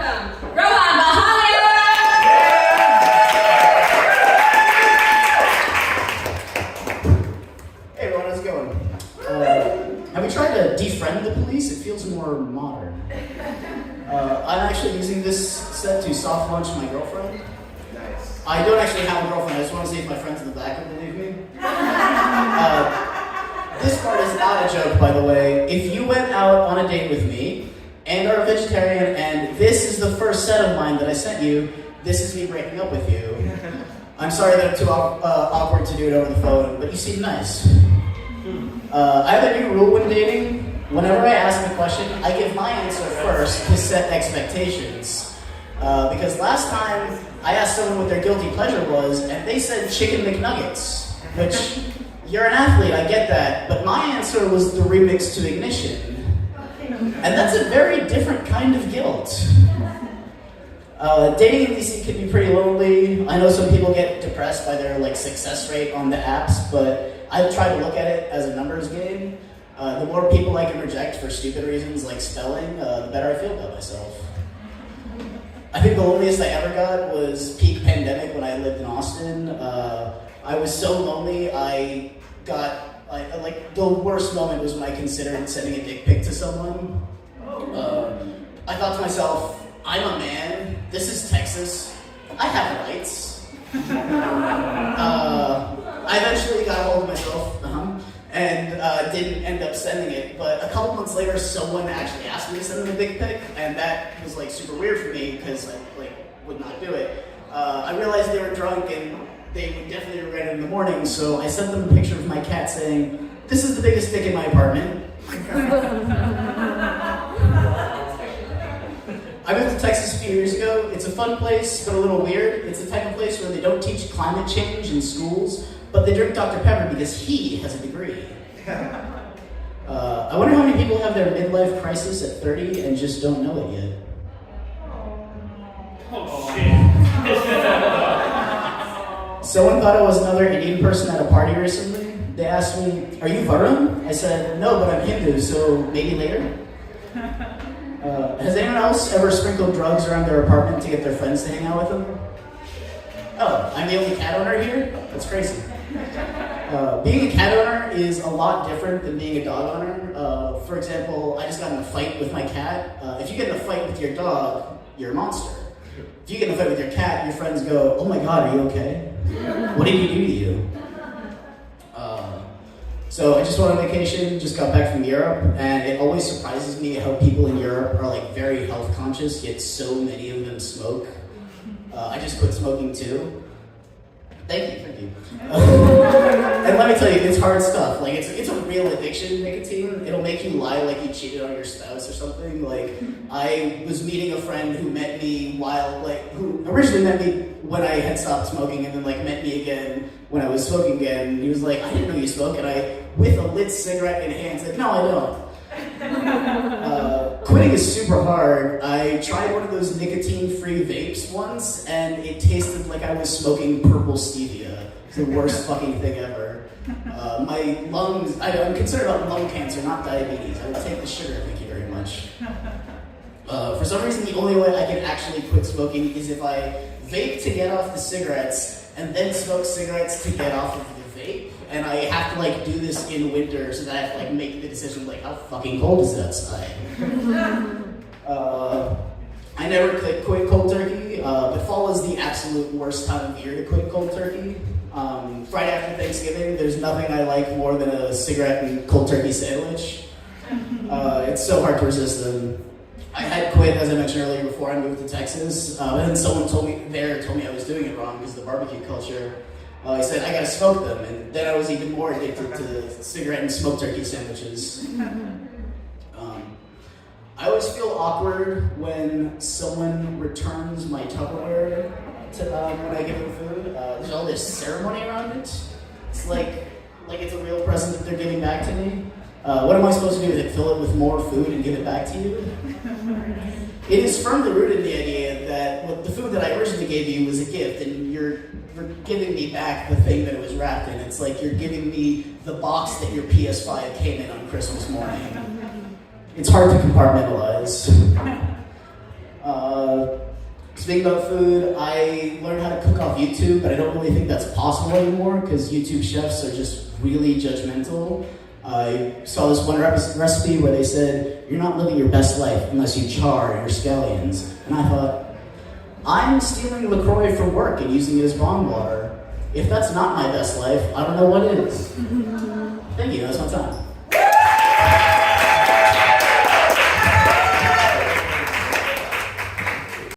welcome Rohan Bahalia! Hey everyone, how's it going? Have we tried to defriend the police? It feels more modern. I'm actually using this set to soft launch my girlfriend. Nice. I don't actually have a girlfriend, I just want to see if my friends in the back would believe me. This part is not a joke, by the way. If you went out on a date with me and are a vegetarian and this is the first set of mine that I sent you, this is me breaking up with you. I'm sorry that I'm too awkward to do it over the phone, but you seem nice. I have a new rule when dating. Whenever I ask a question, I give my answer first to set expectations. Because last time, I asked someone what their guilty pleasure was, and they said chicken McNuggets, which, you're an athlete, I get that, but my answer was the remix to Ignition. And that's a very different kind of guilt. Dating in DC can be pretty lonely. I know some people get depressed by their success rate on the apps, but I try to look at it as a numbers game. The more people I can reject for stupid reasons like spelling, the better I feel about myself. I think the loneliest I ever got was peak pandemic when I lived in Austin. I was so lonely, I got, the worst moment was when I considered sending a dick pic to someone. I thought to myself, I'm a man, this is Texas, I have rights. I eventually got a hold of myself, and didn't end up sending it, but a couple months later, someone actually asked me to send them a dick pic, and that was super weird for me, because I would not do it. I realized they were drunk, and they would definitely regret it in the morning, so I sent them a picture of my cat saying, "This is the biggest dick in my apartment." I moved to Texas a few years ago. It's a fun place, but a little weird. It's the type of place where they don't teach climate change in schools, but they drink Dr. Pepper because he has a degree. I wonder how many people have their midlife crisis at 30 and just don't know it yet. Oh shit. Someone thought I was another Indian person at a party recently. They asked me, "Are you Varun?" I said, "No, but I'm Hindu, so maybe later." Has anyone else ever sprinkled drugs around their apartment to get their friends to hang out with them? Oh, I'm the only cat owner here? That's crazy. Being a cat owner is a lot different than being a dog owner. For example, I just got in a fight with my cat. If you get in a fight with your dog, you're a monster. If you get in a fight with your cat, your friends go, "Oh my god, are you okay? What did he do to you?" So I just went on vacation, just got back from Europe, and it always surprises me how people in Europe are very health conscious, yet so many of them smoke. I just quit smoking too. Thank you. And let me tell you, it's hard stuff. It's a real addiction, nicotine. It'll make you lie like you cheated on your spouse or something. I was meeting a friend who met me who originally met me when I had stopped smoking and then met me again when I was smoking again. And he was like, "I didn't know you smoke." And I, with a lit cigarette in hand, said, "No, I don't." Quitting is super hard. I tried one of those nicotine-free vapes once, and it tasted like I was smoking purple stevia. It's the worst fucking thing ever. My lungs, I'm concerned about lung cancer, not diabetes. I would take the sugar, thank you very much. For some reason, the only way I can actually quit smoking is if I vape to get off the cigarettes, and then smoke cigarettes to get off of the vape. And I have to do this in winter so that I have to make the decision how fucking cold is it outside. I never quit cold turkey, but fall is the absolute worst time of year to quit cold turkey. Friday after Thanksgiving, there's nothing I like more than a cigarette and cold turkey sandwich. It's so hard to resist them. I had quit, as I mentioned earlier, before I moved to Texas, but then someone told me I was doing it wrong because of the barbecue culture. He said, "I gotta smoke them," and then I was even more addicted to cigarette and smoked turkey sandwiches. I always feel awkward when someone returns my Tupperware when I give them food. There's all this ceremony around it. It's like it's a real present that they're giving back to me. What am I supposed to do with it? Fill it with more food and give it back to you? It is firmly rooted in the idea that the food that I originally gave you was a gift, and you're giving me back the thing that it was wrapped in. It's like you're giving me the box that your PS5 came in on Christmas morning. It's hard to compartmentalize. Speaking about food, I learned how to cook off YouTube, but I don't really think that's possible anymore because YouTube chefs are just really judgmental. I saw this one recipe where they said, you're not living your best life unless you char your scallions. And I thought, I'm stealing LaCroix from work and using it as bong water. If that's not my best life, I don't know what is. Thank you, that's my time.